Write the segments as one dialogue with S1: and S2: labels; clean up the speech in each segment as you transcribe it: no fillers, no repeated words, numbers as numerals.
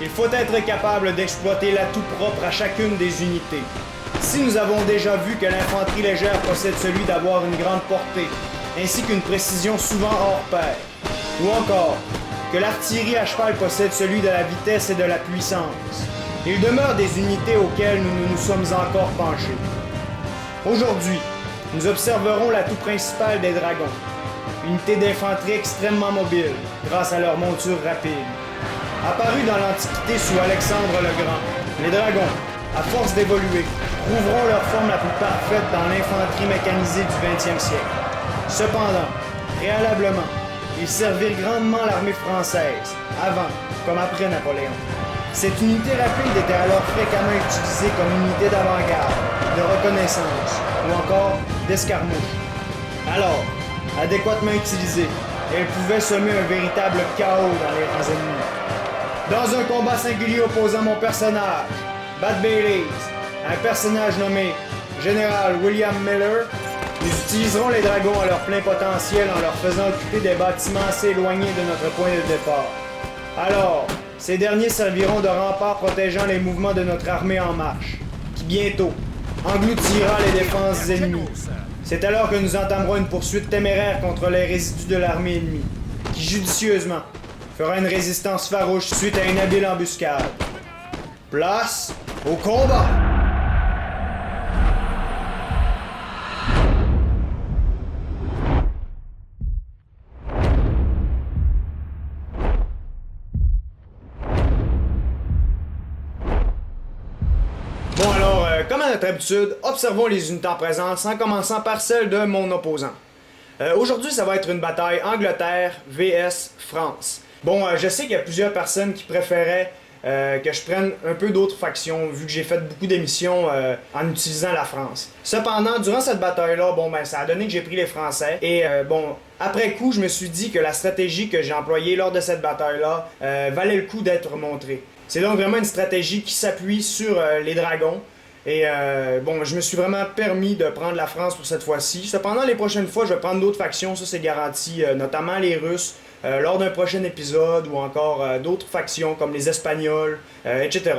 S1: Il faut être capable d'exploiter l'atout propre à chacune des unités. Si nous avons déjà vu que l'infanterie légère possède celui d'avoir une grande portée, ainsi qu'une précision souvent hors pair, ou encore que l'artillerie à cheval possède celui de la vitesse et de la puissance, il demeure des unités auxquelles nous nous sommes encore penchés. Aujourd'hui, nous observerons l'atout principal des dragons, unité d'infanterie extrêmement mobile grâce à leur monture rapide. Apparus dans l'Antiquité sous Alexandre le Grand, les dragons, à force d'évoluer, trouveront leur forme la plus parfaite dans l'infanterie mécanisée du 20e siècle. Cependant, préalablement, ils servirent grandement l'armée française, avant comme après Napoléon. Cette unité rapide était alors fréquemment utilisée comme unité d'avant-garde, de reconnaissance ou encore d'escarmouche. Alors, adéquatement utilisée, elle pouvait semer un véritable chaos dans les rangs ennemis. Dans un combat singulier opposant mon personnage, Bat Baileys, un personnage nommé Général William Miller, nous utiliserons les dragons à leur plein potentiel en leur faisant occuper des bâtiments assez éloignés de notre point de départ. Alors, ces derniers serviront de rempart protégeant les mouvements de notre armée en marche, qui bientôt engloutira les défenses ennemies. C'est alors que nous entamerons une poursuite téméraire contre les résidus de l'armée ennemie, qui judicieusement fera une résistance farouche suite à une habile embuscade. Place au combat! Bon alors, comme à notre habitude, observons les unités en présence en commençant par celle de mon opposant. Aujourd'hui, ça va être une bataille Angleterre vs France. Bon, je sais qu'il y a plusieurs personnes qui préféraient que je prenne un peu d'autres factions, vu que j'ai fait beaucoup d'émissions en utilisant la France. Cependant, durant cette bataille-là, bon, ben, ça a donné que j'ai pris les Français. Et bon, après coup, je me suis dit que la stratégie que j'ai employée lors de cette bataille-là valait le coup d'être montrée. C'est donc vraiment une stratégie qui s'appuie sur les dragons. Et bon, je me suis vraiment permis de prendre la France pour cette fois-ci. Cependant, les prochaines fois, je vais prendre d'autres factions, ça c'est garanti, notamment les Russes, lors d'un prochain épisode, ou encore d'autres factions comme les Espagnols, etc.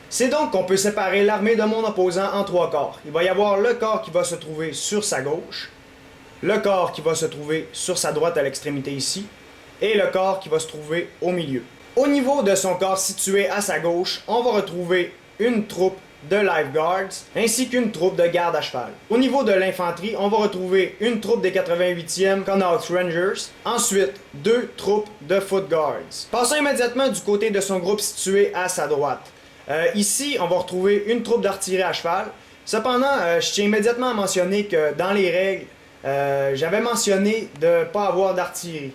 S1: C'est donc qu'on peut séparer l'armée de mon opposant en trois corps. Il va y avoir le corps qui va se trouver sur sa gauche, le corps qui va se trouver sur sa droite à l'extrémité ici, et le corps qui va se trouver au milieu. Au niveau de son corps situé à sa gauche, on va retrouver une troupe de Life Guards, ainsi qu'une troupe de garde à cheval. Au niveau de l'infanterie, on va retrouver une troupe des 88e Connaught Rangers, ensuite deux troupes de Foot Guards. Passons immédiatement du côté de son groupe situé à sa droite. Ici, on va retrouver une troupe d'artillerie à cheval. Cependant, je tiens immédiatement à mentionner que dans les règles, j'avais mentionné de ne pas avoir d'artillerie.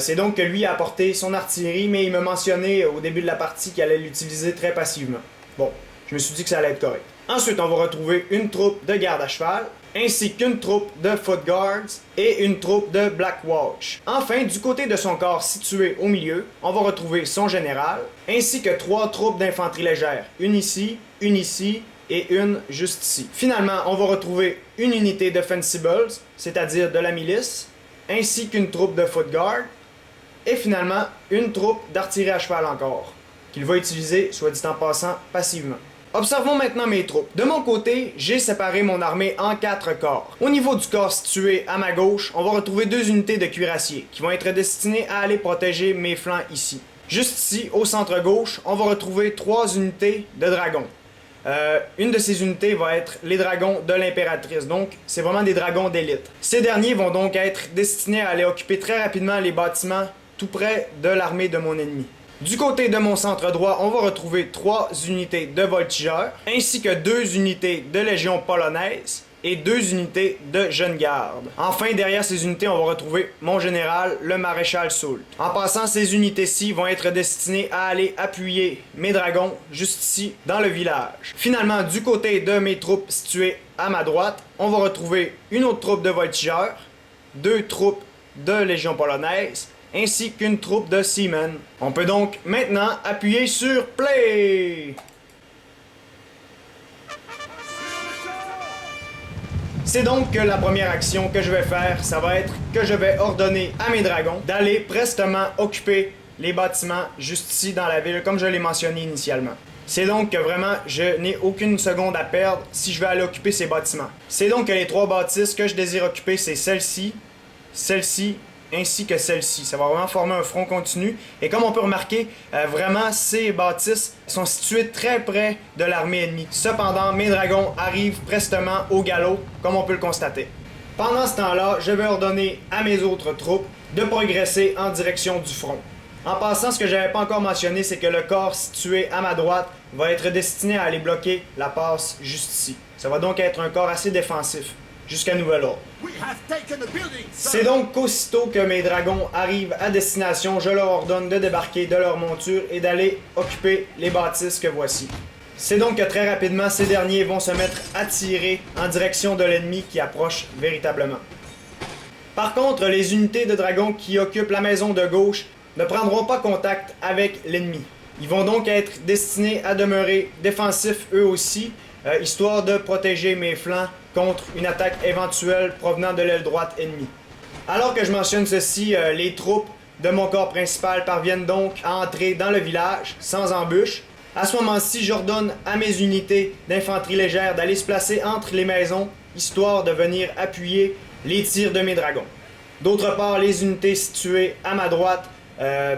S1: C'est donc que lui a apporté son artillerie, mais il m'a mentionné au début de la partie qu'il allait l'utiliser très passivement. Bon, je me suis dit que ça allait être correct. Ensuite, on va retrouver une troupe de garde à cheval, ainsi qu'une troupe de Foot Guards et une troupe de Black Watch. Enfin, du côté de son corps situé au milieu, on va retrouver son général, ainsi que trois troupes d'infanterie légère. Une ici et une juste ici. Finalement, on va retrouver une unité de Fencibles, c'est-à-dire de la milice, ainsi qu'une troupe de Foot Guard, et finalement une troupe d'artillerie à cheval encore, qu'il va utiliser, soit dit en passant, passivement. Observons maintenant mes troupes. De mon côté, j'ai séparé mon armée en 4 corps. Au niveau du corps situé à ma gauche, on va retrouver 2 unités de cuirassiers, qui vont être destinées à aller protéger mes flancs ici. Juste ici, au centre gauche, on va retrouver 3 unités de dragons. Une de ces unités va être les dragons de l'impératrice, donc c'est vraiment des dragons d'élite. Ces derniers vont donc être destinés à aller occuper très rapidement les bâtiments tout près de l'armée de mon ennemi. Du côté de mon centre droit, on va retrouver 3 unités de voltigeurs, ainsi que 2 unités de légion polonaise et 2 unités de jeune garde. Enfin, derrière ces unités, on va retrouver mon général, le maréchal Soult. En passant, ces unités-ci vont être destinées à aller appuyer mes dragons juste ici, dans le village. Finalement, du côté de mes troupes situées à ma droite, on va retrouver une autre troupe de voltigeurs, 2 troupes de légion polonaise, ainsi qu'une troupe de Seamen. On peut donc maintenant appuyer sur Play! C'est donc que la première action que je vais faire, ça va être que je vais ordonner à mes dragons d'aller prestement occuper les bâtiments juste ici dans la ville, comme je l'ai mentionné initialement. C'est donc que vraiment, je n'ai aucune seconde à perdre si je vais aller occuper ces bâtiments. C'est donc que les 3 bâtisses que je désire occuper, c'est celle-ci, celle-ci, ainsi que celle-ci. Ça va vraiment former un front continu. Et comme on peut remarquer, vraiment, ces bâtisses sont situées très près de l'armée ennemie. Cependant, mes dragons arrivent prestement au galop, comme on peut le constater. Pendant ce temps-là, je vais ordonner à mes autres troupes de progresser en direction du front. En passant, ce que je n'avais pas encore mentionné, c'est que le corps situé à ma droite va être destiné à aller bloquer la passe juste ici. Ça va donc être un corps assez défensif, jusqu'à nouvel ordre. C'est donc qu'aussitôt que mes dragons arrivent à destination, je leur ordonne de débarquer de leur monture et d'aller occuper les bâtisses que voici. C'est donc que très rapidement, ces derniers vont se mettre à tirer en direction de l'ennemi qui approche véritablement. Par contre, les unités de dragons qui occupent la maison de gauche ne prendront pas contact avec l'ennemi. Ils vont donc être destinés à demeurer défensifs eux aussi, histoire de protéger mes flancs contre une attaque éventuelle provenant de l'aile droite ennemie. Alors que je mentionne ceci, les troupes de mon corps principal parviennent donc à entrer dans le village sans embûche. À ce moment-ci, j'ordonne à mes unités d'infanterie légère d'aller se placer entre les maisons, histoire de venir appuyer les tirs de mes dragons. D'autre part, les unités situées à ma droite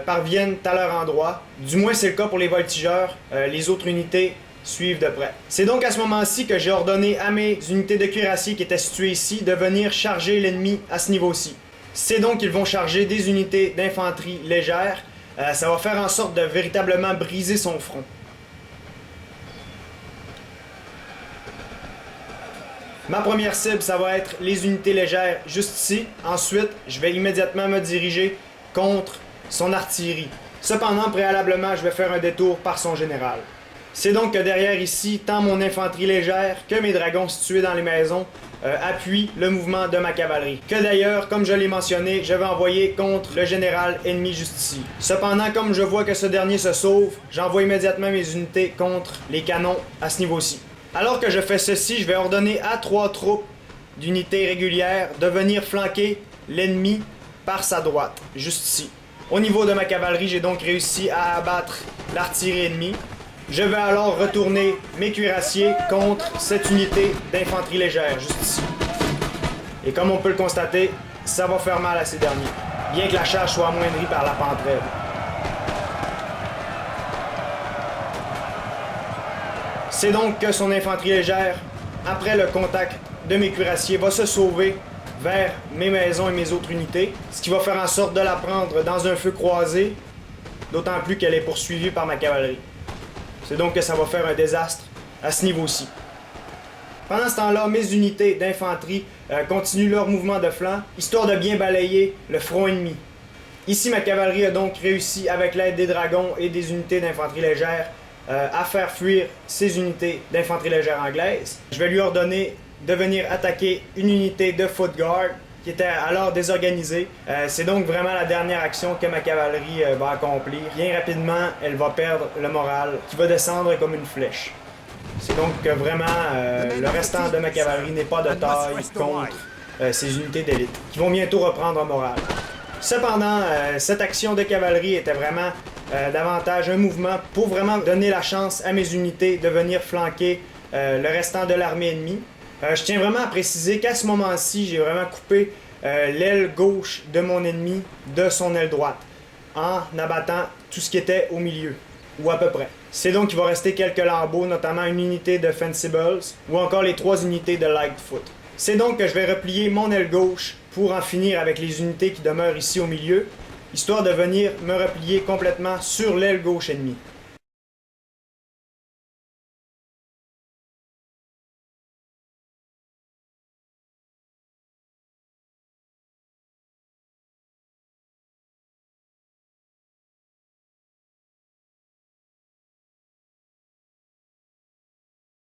S1: parviennent à leur endroit. Du moins, c'est le cas pour les voltigeurs. Les autres unités suivent de près. C'est donc à ce moment-ci que j'ai ordonné à mes unités de cuirassiers qui étaient situées ici de venir charger l'ennemi à ce niveau-ci. C'est donc qu'ils vont charger des unités d'infanterie légère. Ça va faire en sorte de véritablement briser son front. Ma première cible, ça va être les unités légères juste ici. Ensuite, je vais immédiatement me diriger contre son artillerie. Cependant, préalablement, je vais faire un détour par son général. C'est donc que derrière ici, tant mon infanterie légère que mes dragons situés dans les maisons appuient le mouvement de ma cavalerie. Que d'ailleurs, comme je l'ai mentionné, je vais envoyer contre le général ennemi juste ici. Cependant, comme je vois que ce dernier se sauve, j'envoie immédiatement mes unités contre les canons à ce niveau-ci. Alors que je fais ceci, je vais ordonner à 3 troupes d'unités régulières de venir flanquer l'ennemi par sa droite, juste ici. Au niveau de ma cavalerie, j'ai donc réussi à abattre l'artillerie ennemie. Je vais alors retourner mes cuirassiers contre cette unité d'infanterie légère, juste ici. Et comme on peut le constater, ça va faire mal à ces derniers, bien que la charge soit amoindrie par la pentraide. C'est donc que son infanterie légère, après le contact de mes cuirassiers, va se sauver vers mes maisons et mes autres unités, ce qui va faire en sorte de la prendre dans un feu croisé, d'autant plus qu'elle est poursuivie par ma cavalerie. C'est donc que ça va faire un désastre à ce niveau-ci. Pendant ce temps-là, mes unités d'infanterie continuent leur mouvement de flanc, histoire de bien balayer le front ennemi. Ici, ma cavalerie a donc réussi, avec l'aide des dragons et des unités d'infanterie légère, à faire fuir ces unités d'infanterie légère anglaise. Je vais lui ordonner de venir attaquer une unité de foot guard qui était alors désorganisée. C'est donc vraiment la dernière action que ma cavalerie va accomplir. Bien rapidement, elle va perdre le moral, qui va descendre comme une flèche. C'est donc que vraiment le restant de ma cavalerie n'est pas de taille contre ces unités d'élite, qui vont bientôt reprendre moral. Cependant, cette action de cavalerie était vraiment davantage un mouvement pour vraiment donner la chance à mes unités de venir flanquer le restant de l'armée ennemie. Je tiens vraiment à préciser qu'à ce moment-ci, j'ai vraiment coupé l'aile gauche de mon ennemi de son aile droite en abattant tout ce qui était au milieu, ou à peu près. C'est donc qu'il va rester quelques lambeaux, notamment une unité de Fencibles ou encore les 3 unités de Lightfoot. C'est donc que je vais replier mon aile gauche pour en finir avec les unités qui demeurent ici au milieu, histoire de venir me replier complètement sur l'aile gauche ennemie.